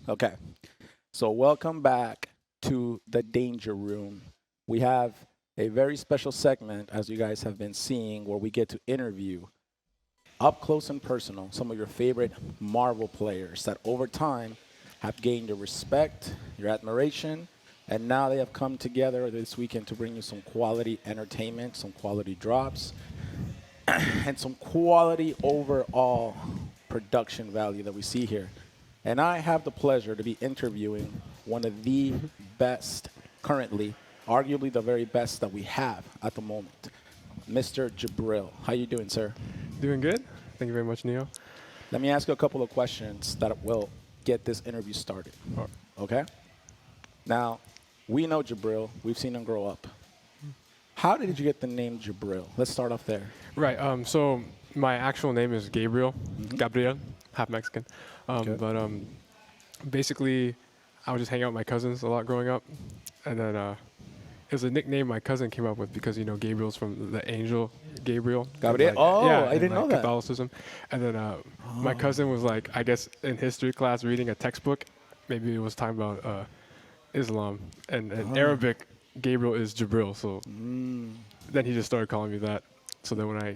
Okay. So welcome back to the Danger Room. We have a very special segment, as you guys have been seeing, where we get to interview up close and personal some of your favorite Marvel players that over time have gained your respect, your admiration, and now they have come together this weekend to bring you some quality entertainment, some quality drops, and some quality overall production value that we see here. And I have the pleasure to be interviewing one of the best currently, arguably the very best that we have at the moment, Mr. Jibril. How you doing, sir? Doing good. Thank you very much, Neo. Let me ask you a couple of questions that will get this interview started. All right. Okay? Now, we know Jibril. We've seen him grow up. How did you get the name Jibril? Let's start off there. Right. So my actual name is Gabriel. Gabriel, half Mexican. Okay. But basically, I would just hang out with my cousins a lot growing up, and then it was a nickname my cousin came up with because Gabriel's from the angel Gabriel. Gabriel? I didn't know that. Catholicism. And then my cousin was like, I guess in history class reading a textbook, maybe it was talking about Islam and Arabic. Gabriel is Jibril, so then he just started calling me that. So then when I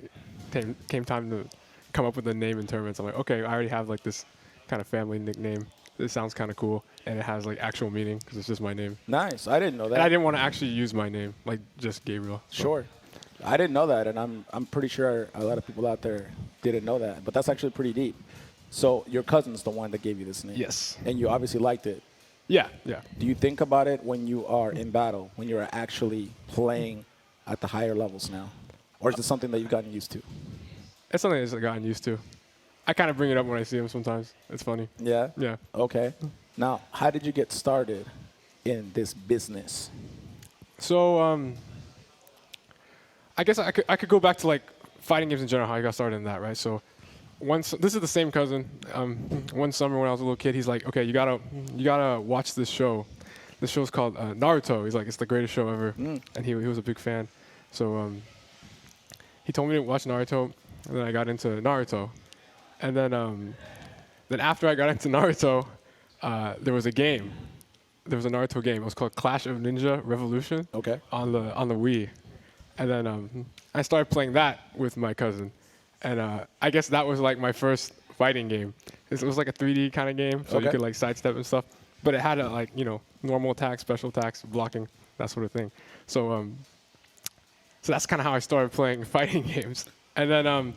came time to come up with a name in tournaments, I'm like, okay, I already have like this kind of family nickname. This sounds kind of cool, and it has like actual meaning because it's just my name. Nice. I didn't know that. And I didn't want to actually use my name, like just Gabriel. So. Sure. I didn't know that, and I'm pretty sure a lot of people out there didn't know that. But that's actually pretty deep. So your cousin's the one that gave you this name. Yes. And you obviously liked it. Yeah. Do you think about it when you are in battle, when you're actually playing at the higher levels now? Or is it something that you've gotten used to? It's something I've gotten used to. I kind of bring it up when I see him sometimes. It's funny. Yeah? Yeah. Okay. Now, how did you get started in this business? So I guess I could go back to like fighting games in general, how I got started in that, right? So this is the same cousin. One summer when I was a little kid, he's like, okay, you gotta watch this show. This show's called Naruto. He's like, it's the greatest show ever. And he was a big fan. So he told me to watch Naruto, and then I got into Naruto. And then after I got into Naruto, there was a game. There was a Naruto game. It was called Clash of Ninja Revolution. Okay. On the Wii. And then I started playing that with my cousin. And I guess that was like my first fighting game. It was like a 3D kind of game, so you could like sidestep and stuff. But it had a like normal attacks, special attacks, blocking, that sort of thing. So that's kind of how I started playing fighting games. And then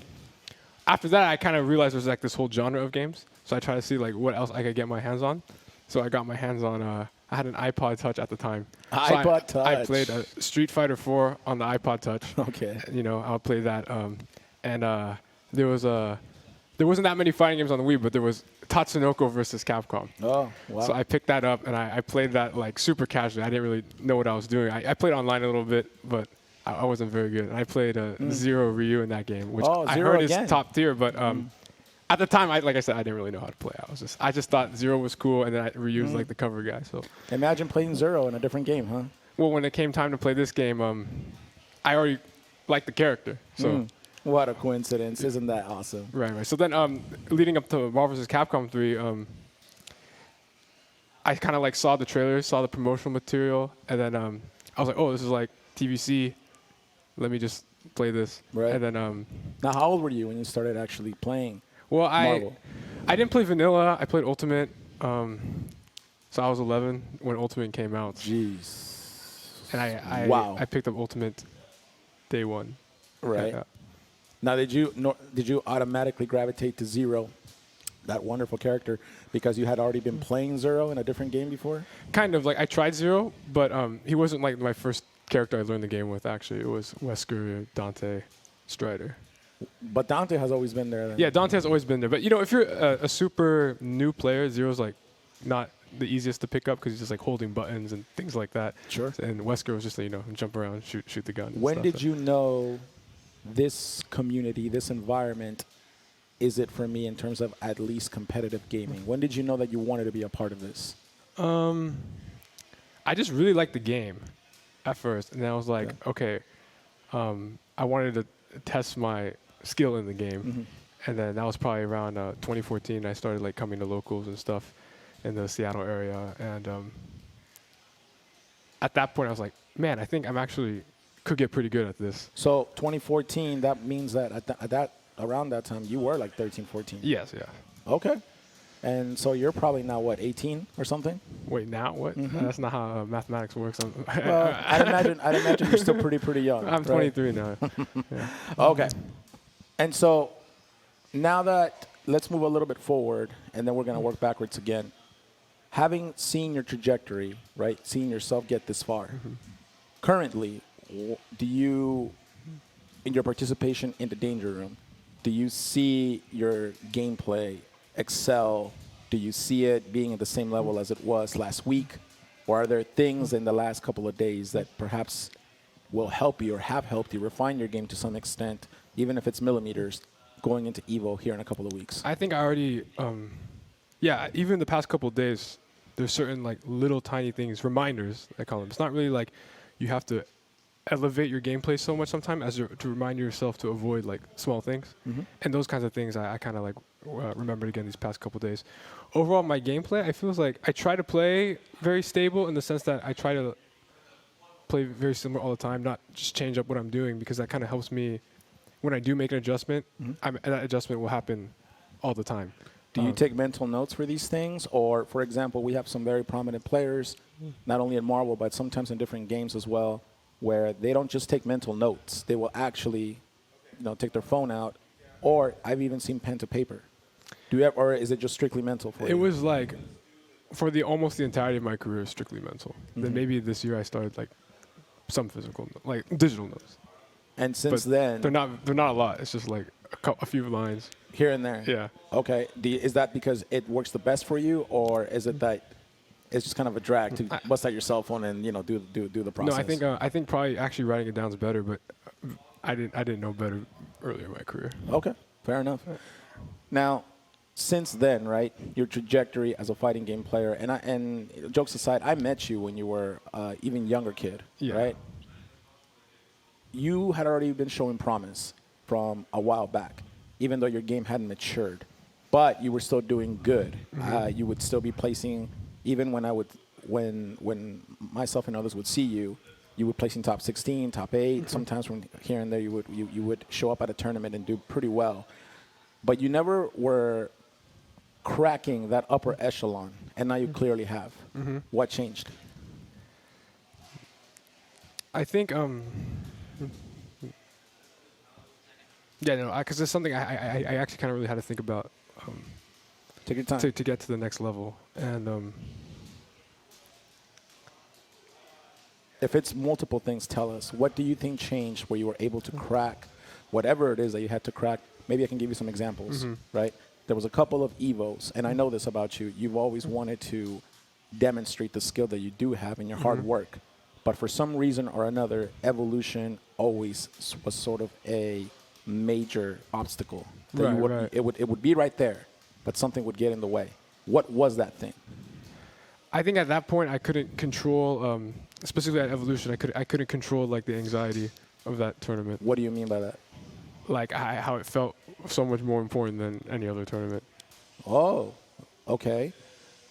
after that, I kind of realized there's like this whole genre of games. So I tried to see like what else I could get my hands on. So I got my hands on. I had an iPod Touch at the time. iPod Touch. I played Street Fighter 4 on the iPod Touch. Okay. I would play that. And there wasn't that many fighting games on the Wii, but there was Tatsunoko versus Capcom. Oh, wow. So I picked that up, and I played that like super casually. I didn't really know what I was doing. I played online a little bit, but I wasn't very good. And I played Zero Ryu in that game, which I heard is top tier. But at the time, like I said, I didn't really know how to play. I just thought Zero was cool, and then Ryu was like the cover guy. So imagine playing Zero in a different game, huh? Well, when it came time to play this game, I already liked the character. So. What a coincidence. Isn't that awesome? Right. So then leading up to Marvel vs. Capcom 3, I kind of like saw the trailers, saw the promotional material, and then I was like, oh, this is like TVC. Let me just play this. Right. And then now, how old were you when you started actually playing Marvel? I didn't play Vanilla. I played Ultimate. So I was 11 when Ultimate came out. Jeez. And I picked up Ultimate day one. Right. Now, did you automatically gravitate to Zero, that wonderful character, because you had already been playing Zero in a different game before? Kind of. Like, I tried Zero, but he wasn't like my first character I learned the game with, actually. It was Wesker, Dante, Strider. But Dante has always been there then. Yeah, Dante has always been there. But, if you're a super new player, Zero's like not the easiest to pick up because he's just like holding buttons and things like that. Sure. And Wesker was just, jump around, shoot the gun. When did you know this community, this environment, is it for me in terms of at least competitive gaming? When did you know that you wanted to be a part of this? I just really liked the game at first. And then I was like, okay, I wanted to test my skill in the game. And then that was probably around 2014. I started like coming to locals and stuff. in the Seattle area, and at that point I was like, man, I think I'm actually could get pretty good at this. So 2014, that means that around that time you were like 13, 14. Yes, yeah. Okay. And so you're probably now what, 18 or something? Wait, now what? That's not how mathematics works. Well, I'd imagine you're still pretty young. I'm 23 now. Yeah. Okay. And so now that, let's move a little bit forward, and then we're going to work backwards again. Having seen your trajectory, right, seeing yourself get this far, currently, do you, in your participation in the Danger Room, do you see your gameplay excel? Do you see it being at the same level as it was last week? Or are there things in the last couple of days that perhaps will help you or have helped you refine your game to some extent, even if it's millimeters, going into EVO here in a couple of weeks? I think I already, even the past couple of days, there's certain like little tiny things, reminders, I call them. It's not really like you have to elevate your gameplay so much sometimes as to remind yourself to avoid like small things. And those kinds of things I kind of like remembered again these past couple of days. Overall, my gameplay, I feel like I try to play very stable in the sense that I try to play very similar all the time, not just change up what I'm doing, because that kind of helps me when I do make an adjustment, that adjustment will happen all the time. Do you take mental notes for these things? Or, for example, we have some very prominent players, not only in Marvel, but sometimes in different games as well, where they don't just take mental notes. They will actually, take their phone out, or I've even seen pen to paper. Do you have, or is it just strictly mental for you? It was like, for almost the entirety of my career, strictly mental. Then maybe this year I started like some physical, like digital notes. And since then, they're not a lot. It's just like a few lines here and there. Yeah. Okay. Is that because it works the best for you, or is it that it's just kind of a drag to bust out your cell phone and do the process? No, I think probably actually writing it down is better, but I didn't know better earlier in my career. Okay, fair enough. Now, since then, right, your trajectory as a fighting game player, and jokes aside, I met you when you were even younger kid, right? You had already been showing promise from a while back, even though your game hadn't matured, but you were still doing good. You would still be placing, even when myself and others would see you, you would place in top 16, top 8. Sometimes from here and there, you would show up at a tournament and do pretty well, but you never were cracking that upper echelon, and now you clearly have. What changed? I think because it's something I actually kind of really had to think about. Take your time. To get to the next level. And if it's multiple things, tell us. What do you think changed where you were able to crack whatever it is that you had to crack? Maybe I can give you some examples, right? There was a couple of EVOs, and I know this about you. You've always wanted to demonstrate the skill that you do have in your hard work. But for some reason or another, evolution always was sort of a major obstacle. That it would be right there, but something would get in the way. What was that thing? I think at that point I couldn't control, specifically at evolution, I couldn't control like the anxiety of that tournament. What do you mean by that? Like how it felt so much more important than any other tournament. Oh, okay.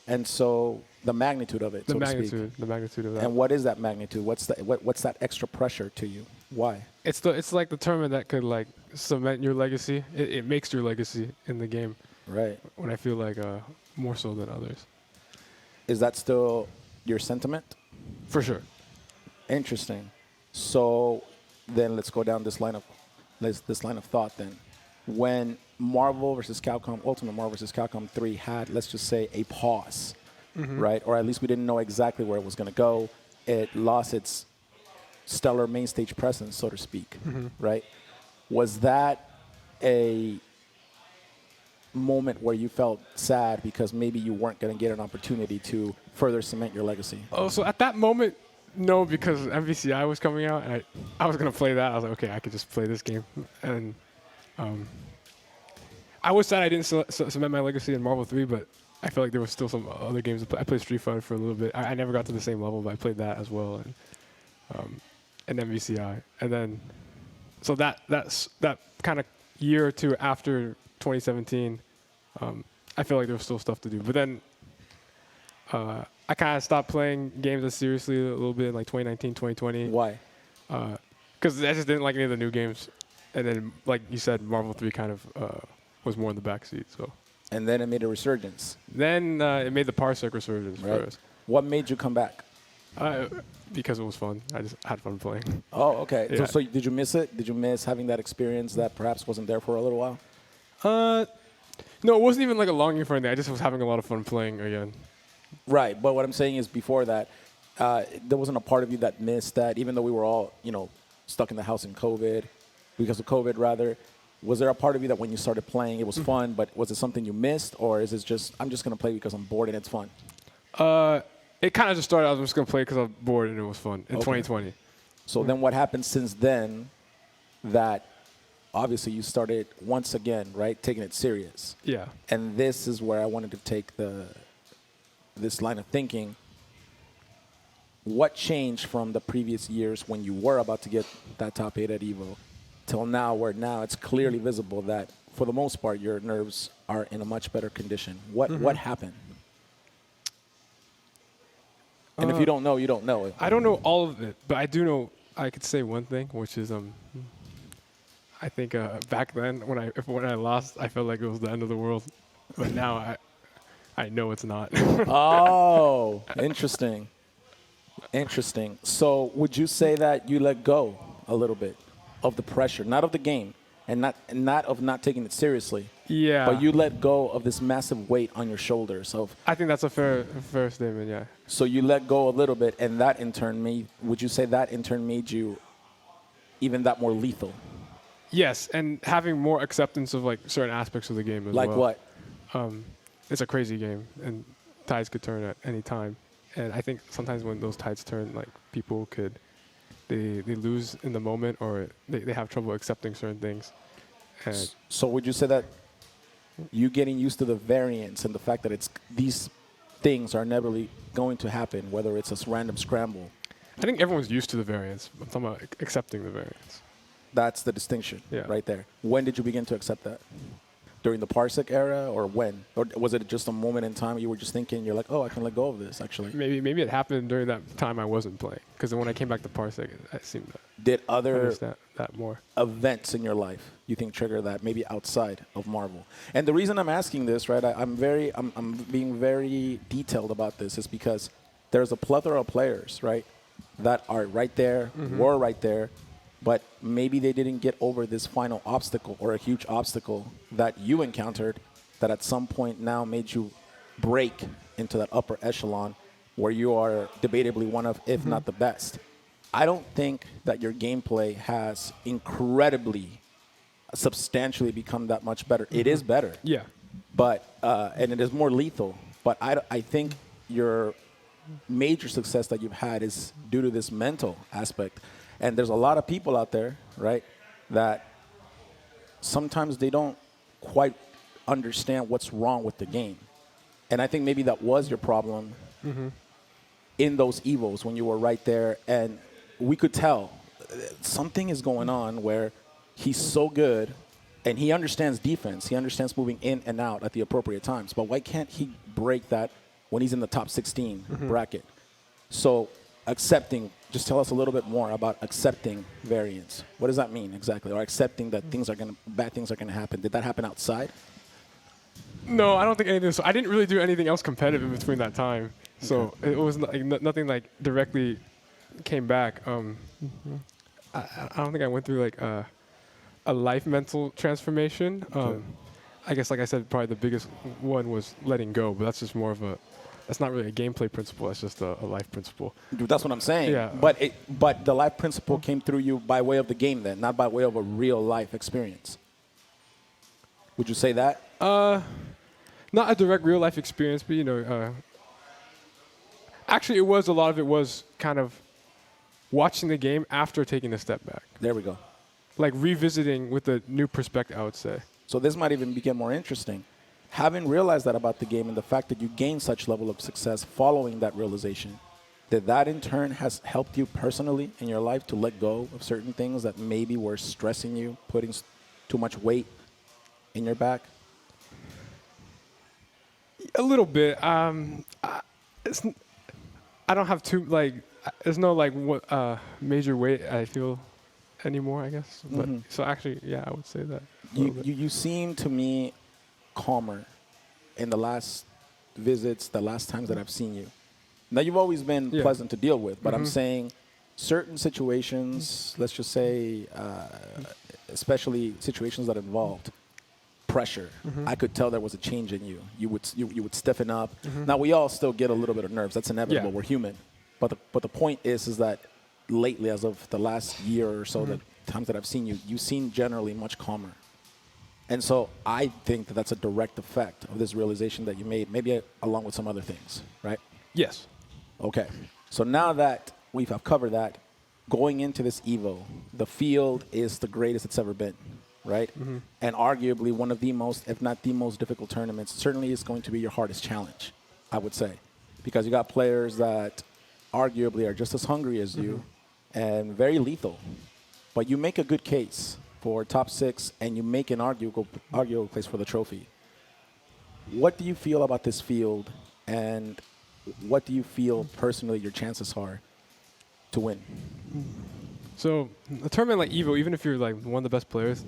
And so the magnitude of it, the magnitude of that. And what is that magnitude? What's that extra pressure to you? Why? It's like the tournament that could like cement your legacy. It makes your legacy in the game. Right. When I feel like more so than others. Is that still your sentiment? For sure. Interesting. So then let's go down this line of thought then. When Marvel vs. Capcom, Ultimate Marvel vs. Capcom 3 had, let's just say, a pause, right? Or at least we didn't know exactly where it was going to go. It lost its stellar main stage presence, so to speak, right? Was that a moment where you felt sad because maybe you weren't going to get an opportunity to further cement your legacy? Oh, so at that moment, no, because MVCI was coming out, and I was going to play that. I was like, okay, I could just play this game. And I was sad I didn't cement my legacy in Marvel 3, but I feel like there was still some other games to play. I played Street Fighter for a little bit. I never got to the same level, but I played that as well, and MVCI. And then, so that kind of year or two after 2017, I feel like there was still stuff to do. But then I kind of stopped playing games as seriously a little bit in like 2019, 2020. Why? Because I just didn't like any of the new games. And then, like you said, Marvel 3 kind of was more in the backseat. So And then it made a resurgence. then it made the Parsec resurgence Right. first. What made you come back? Because it was fun. I just had fun playing. Oh, okay. Yeah. So did you miss it? Did you miss having that experience that perhaps wasn't there for a little while? No, it wasn't even like a longing for anything. I just was having a lot of fun playing again. Right. But what I'm saying is before that, there wasn't a part of you that missed that, even though we were all, stuck in the house in COVID, because of COVID, rather. Was there a part of you that when you started playing, it was fun, but was it something you missed, or is it just, I'm just going to play because I'm bored and it's fun? It kind of just started. I was just gonna play because I was bored and it was fun in 2020. So then what happened since then that obviously you started once again, right, taking it serious? Yeah. And this is where I wanted to take this line of thinking. What changed from the previous years when you were about to get that top 8 at Evo till now, where now it's clearly visible that for the most part your nerves are in a much better condition? What happened? And if you don't know, you don't know. I don't know all of it, but I do know. I could say one thing, which is I think back then when I lost, I felt like it was the end of the world, but now I know it's not. Oh, interesting. Interesting. So would you say that you let go a little bit of the pressure, not of the game, and not of not taking it seriously, Yeah. but you let go of this massive weight on your shoulders of I think that's a fair statement. Yeah. so you let go a little bit, and that in turn would you say that in turn made you even that more lethal? Yes, and having more acceptance of like certain aspects of the game as Like well. what? It's a crazy game, and tides could turn at any time. And I think sometimes when those tides turn, like people they lose in the moment, or they have trouble accepting certain things. And So would you say that you getting used to the variance and the fact that these things are never going to happen, whether it's a random scramble, I think everyone's used to the variance. I'm talking about accepting the variance. that's the distinction right there. When did you begin to accept that? During the Parsec era, or when? Or was it just a moment in time you were just thinking, you're like, oh, I can let go of this, actually? Maybe it happened during that time I wasn't playing, because when I came back to Parsec, I seemed to Did other understand that more. events in your life you think trigger that, maybe outside of Marvel? And the reason I'm asking this, right, I'm being very detailed about this, is because there's a plethora of players, right, that are right there, were right there, but maybe they didn't get over this final obstacle or a huge obstacle that you encountered that at some point now made you break into that upper echelon where you are debatably one of, if not the best. I don't think that your gameplay has incredibly, substantially become that much better. It is better. Yeah. But, and it is more lethal. But I think your major success that you've had is due to this mental aspect. And there's a lot of people out there, right, that sometimes they don't quite understand what's wrong with the game. And I think maybe that was your problem in those Evos when you were right there. And we could tell something is going on where he's so good and he understands defense. He understands moving in and out at the appropriate times. But why can't he break that when he's in the top 16 bracket? So accepting, just tell us a little bit more about accepting variance. What does that mean exactly? Or accepting that bad things are gonna happen. Did that happen outside? No, I don't think anything. So I didn't really do anything else competitive in between that time. So it was nothing like directly came back. I don't think I went through like a life mental transformation. I guess, like I said, probably the biggest one was letting go, but that's just more of that's not really a gameplay principle. That's just a life principle. Dude, that's what I'm saying. Yeah. But the life principle came through you by way of the game then, not by way of a real life experience. Would you say that? Not a direct real life experience, but actually, a lot of it was kind of watching the game after taking a step back. There we go. Like revisiting with a new perspective, I would say. So this might even become more interesting. Having realized that about the game and the fact that you gained such level of success following that realization, did that in turn has helped you personally in your life to let go of certain things that maybe were stressing you, putting too much weight in your back? A little bit. it's I don't have too there's no major weight I feel anymore, I guess. But so actually, yeah, I would say that. You seem to me calmer in the last visits, the last times that I've seen you. Now, you've always been Yeah. pleasant to deal with, but I'm saying certain situations, let's just say, especially situations that involved pressure, I could tell there was a change in you. You would stiffen up. Now, we all still get a little bit of nerves. That's inevitable. Yeah. We're human. But the point is that lately, as of the last year or so, the times that I've seen you, you seem generally much calmer. And so I think that that's a direct effect of this realization that you made, maybe along with some other things, right? Yes. Okay. So now that I've covered that, going into this Evo, the field is the greatest it's ever been, right? And arguably one of the most, if not the most difficult tournaments, certainly is going to be your hardest challenge, I would say. Because you got players that arguably are just as hungry as you and very lethal. But you make a good case for top 6, and you make an arguable place for the trophy. What do you feel about this field, and what do you feel personally your chances are to win? So a tournament like Evo, even if you're like one of the best players,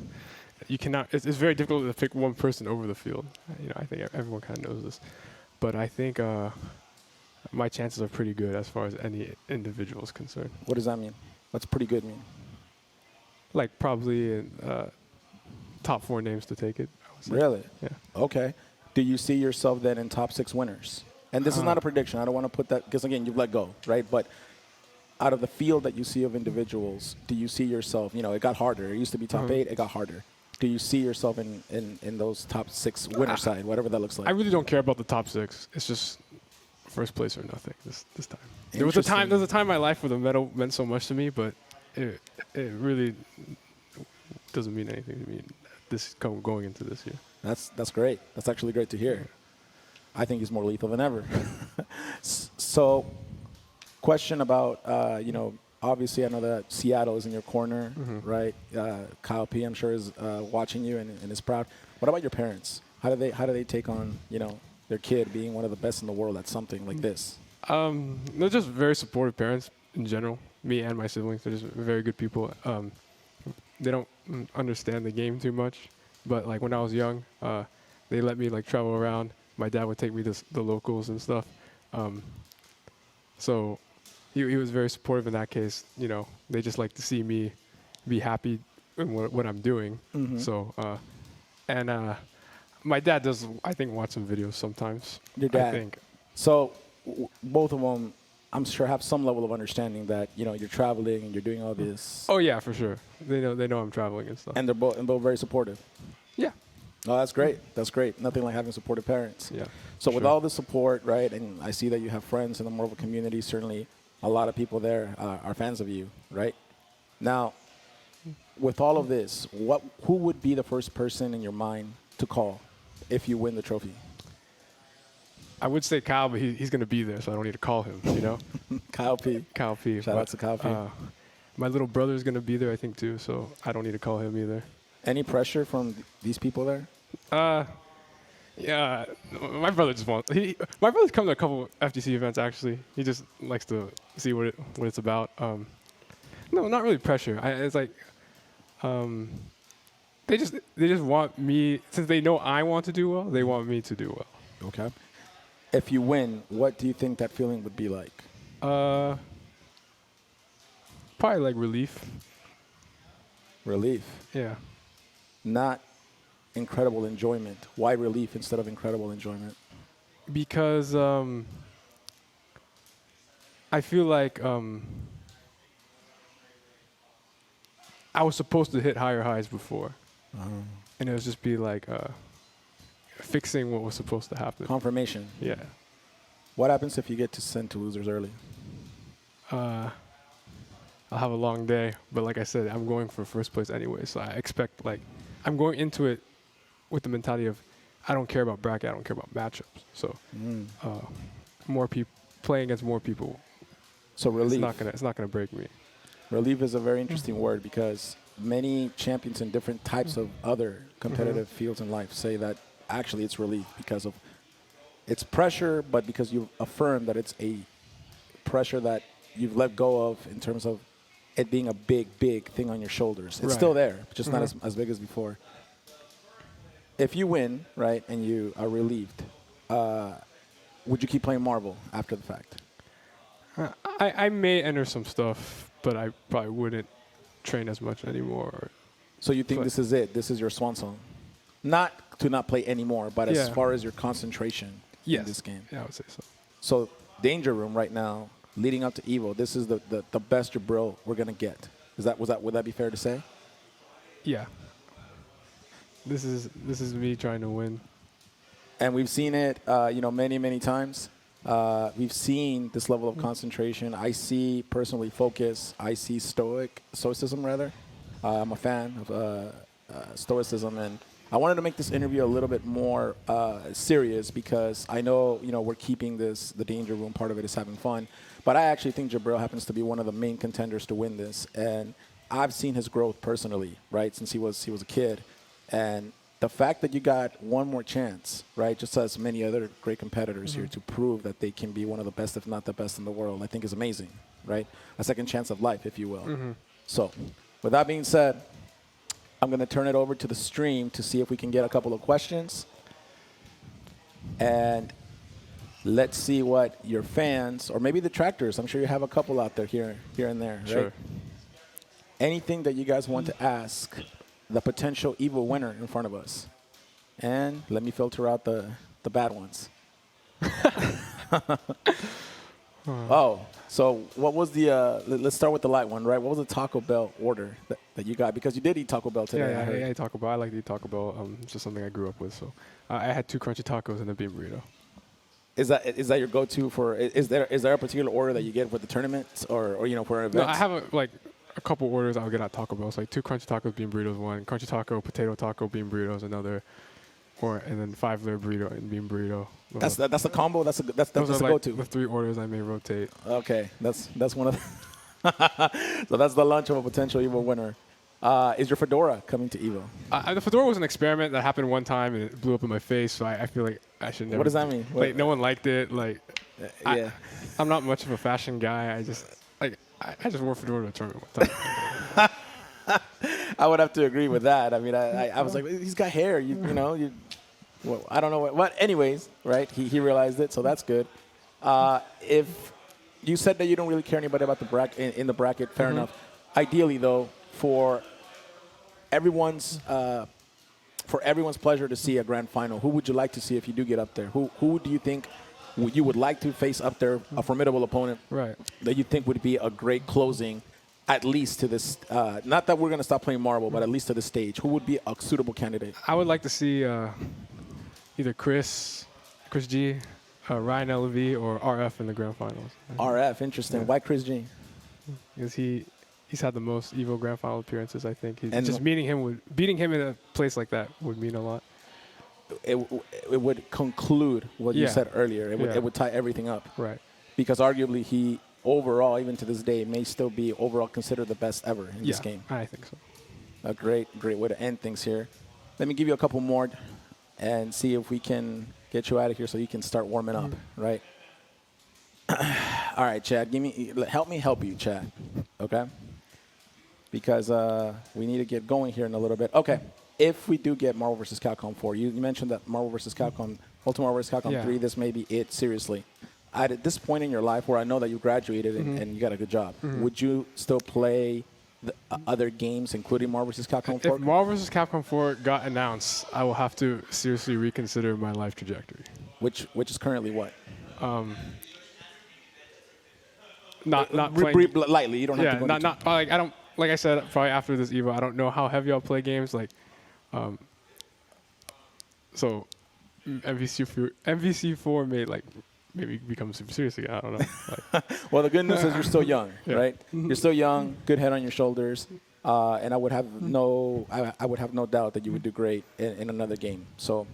you cannot. It's very difficult to pick one person over the field. I think everyone kind of knows this, but I think my chances are pretty good as far as any individual is concerned. What does that mean? What's pretty good mean? Like probably top 4 names to take it. I would say. Really? Yeah. Okay. Do you see yourself then in top 6 winners? And this is not a prediction. I don't want to put that, because again, you've let go, right? But out of the field that you see of individuals, do you see yourself, it got harder. It used to be top 8, it got harder. Do you see yourself in those top 6 winner side, whatever that looks like? I really don't care about the top 6. It's just first place or nothing this time. There was a time in my life where the medal meant so much to me, but it really doesn't mean anything to me going into this year. That's great. That's actually great to hear. I think he's more lethal than ever. So, question about, obviously I know that Seattle is in your corner, right? Kyle P, I'm sure, is watching you and is proud. What about your parents? How do they take on, their kid being one of the best in the world at something like this? They're just very supportive parents in general. Me and my siblings, they're just very good people. They don't understand the game too much, but like when I was young, they let me like travel around. My dad would take me to the locals and stuff. So he was very supportive in that case. They just like to see me be happy in what I'm doing. So, my dad does, I think, watch some videos sometimes. Your dad? I think. So both of them, I'm sure, have some level of understanding that, you're traveling and you're doing all this. Oh yeah, for sure. They know I'm traveling and stuff. And they're both very supportive. Yeah. Oh, that's great. That's great. Nothing like having supportive parents. Yeah. So with all the support, right, and I see that you have friends in the Marvel community, certainly a lot of people there are fans of you, right? Now, with all of this, who would be the first person in your mind to call if you win the trophy? I would say Kyle, but he's going to be there, so I don't need to call him, Kyle P. Kyle P. Shout out to Kyle P. My little brother's going to be there, I think, too, so I don't need to call him either. Any pressure from these people there? Yeah, my brother just wants. My brother's come to a couple FTC events, actually. He just likes to see what it's about. No, not really pressure. It's like they just want me, since they know I want to do well, they want me to do well. Okay. If you win, what do you think that feeling would be like? Probably like relief. Relief. Yeah. Not incredible enjoyment. Why relief instead of incredible enjoyment? Because I feel like I was supposed to hit higher highs before. And it was just be like fixing what was supposed to happen. Confirmation. Yeah. What happens if you get sent to losers early? I'll have a long day, but like I said, I'm going for first place anyway, so I expect, like, I'm going into it with the mentality of I don't care about bracket, I don't care about matchups. So more people playing against more people. So relief. It's not gonna break me. Relief is a very interesting word, because many champions in different types of other competitive fields in life say that actually it's relief because of it's pressure, but because you've affirmed that it's a pressure that you've let go of in terms of it being a big, big thing on your shoulders. It's still there, just not as big as before. If you win, right, and you are relieved, would you keep playing Marvel after the fact? I may enter some stuff, but I probably wouldn't train as much anymore. So you think this is it? This is your swan song? Not to not play anymore, but as far as your concentration in this game. Yeah, I would say so. So Danger Room right now, leading up to Evo, this is the best Jibril we're gonna get. Would that be fair to say? Yeah. This is me trying to win. And we've seen it, many times. We've seen this level of concentration. I see personally focus. I see stoicism rather. I'm a fan of stoicism, and I wanted to make this interview a little bit more serious because I know we're keeping the Danger Room part of it is having fun, but I actually think Jibril happens to be one of the main contenders to win this, and I've seen his growth personally, right, since he was a kid, and the fact that you got one more chance, right, just as many other great competitors here to prove that they can be one of the best, if not the best in the world, I think is amazing, right? A second chance of life, if you will. So, with that being said, I'm going to turn it over to the stream to see if we can get a couple of questions. And let's see what your fans, or maybe detractors, I'm sure you have a couple out there here and there, right? Sure. Anything that you guys want to ask the potential Evo winner in front of us. And let me filter out the bad ones. Oh, so what was let's start with the light one, right? What was the Taco Bell order that you got? Because you did eat Taco Bell today. Yeah, I eat Taco Bell. I like to eat Taco Bell. It's just something I grew up with. So I had 2 crunchy tacos and a bean burrito. Is that your go-to for, is there a particular order that you get for the tournaments or for events? No, I have a couple orders I'll get at Taco Bell. It's like 2 crunchy tacos, bean burritos, 1 crunchy taco, potato taco, bean burritos, another, and then 5-layer burrito and bean burrito. That's the combo. That's the go-to. The 3 orders I may rotate. Okay, that's one of the so that's the lunch of a potential Evo winner. Is your fedora coming to Evo? The fedora was an experiment that happened one time and it blew up in my face. So I feel like I should never. What does that mean? No one liked it. Yeah. I'm not much of a fashion guy. I just wore fedora to a tournament one time. I would have to agree with that. I mean, I was like, he's got hair. Well, I don't know what. Anyways, right? He realized it, so that's good. If you said that you don't really care anybody about the bracket in the bracket, fair enough. Ideally, though, for everyone's pleasure to see a grand final, who would you like to see if you do get up there? Who do you think you would like to face up there, a formidable opponent, right, that you think would be a great closing, at least to this, not that we're going to stop playing Marvel, but at least to the stage? Who would be a suitable candidate? I would like to see either Chris G, Ryan LV, or RF in the grand finals. RF, interesting. Yeah. Why Chris G? Because he's had the most Evo grand final appearances, I think. Just beating him in a place like that would mean a lot. It would conclude what you said earlier. It would tie everything up. Right. Because arguably he overall, even to this day, may still be overall considered the best ever in this game. I think so. A great way to end things here. Let me give you a couple more and see if we can get you out of here so you can start warming up, right? All right, Chad, help me help you, Chad, okay? Because we need to get going here in a little bit. Okay, if we do get Marvel vs. Capcom 4, you mentioned that Marvel vs. Capcom, Ultimate Marvel vs. Capcom 3, this may be it, seriously. At this point in your life where I know that you graduated and you got a good job, would you still play the other games, including Marvel vs. Capcom 4? If Marvel vs. Capcom 4 got announced, I will have to seriously reconsider my life trajectory. Which is currently what? Not playing lightly. You don't have to go not like I don't, like I said, probably after this Evo, I don't know how heavy I'll play games. So MVC4 may maybe become super serious again. I don't know. Well, the good news is you're still young, right? You're still young, good head on your shoulders, and I would have no doubt that you would do great in another game. So,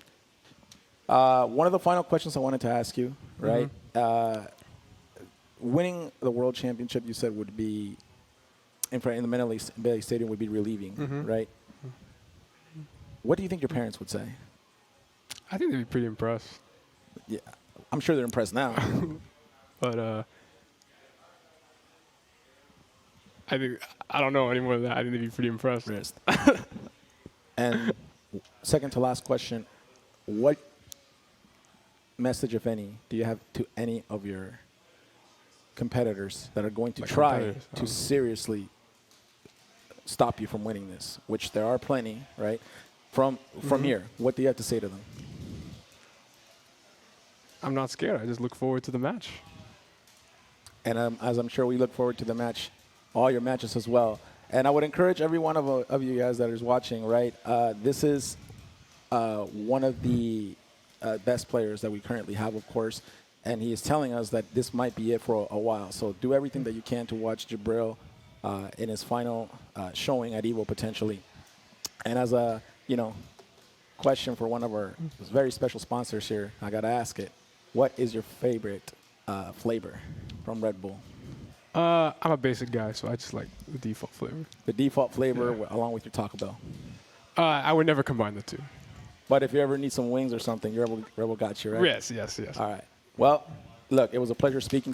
one of the final questions I wanted to ask you, right? Winning the World Championship, you said, would be in the Meneley Stadium would be relieving, right? What do you think your parents would say? I think they'd be pretty impressed. Yeah. I'm sure they're impressed now. But I don't know any more than that. I think they'd be pretty impressed. Wrist. And second to last question, what message, if any, do you have to any of your competitors that are going to My try competitors, to seriously stop you from winning this, which there are plenty, right? From here, what do you have to say to them? I'm not scared. I just look forward to the match. And as I'm sure we look forward to the match, all your matches as well. And I would encourage every one of you guys that is watching, right? This is one of the best players that we currently have, of course. And he is telling us that this might be it for a while. So do everything that you can to watch Jibril in his final showing at EVO potentially. And as a, question for one of our very special sponsors here, I got to ask it. What is your favorite flavor from Red Bull? I'm a basic guy, so I just like the default flavor. The default flavor along with your Taco Bell. I would never combine the two. But if you ever need some wings or something, Rebel got you, right? Yes. All right. Well, look, it was a pleasure speaking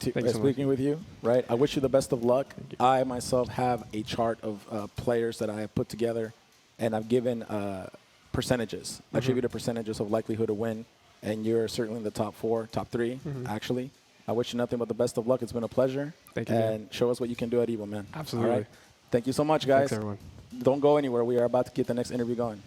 with you, right? I wish you the best of luck. I myself have a chart of players that I have put together, and I've given percentages, attributed percentages of likelihood to win, and you're certainly in the top 3, actually. I wish you nothing but the best of luck. It's been a pleasure. Thank you. And show us what you can do at EVO, man. Absolutely. All right? Thank you so much, guys. Thanks, everyone. Don't go anywhere. We are about to get the next interview going.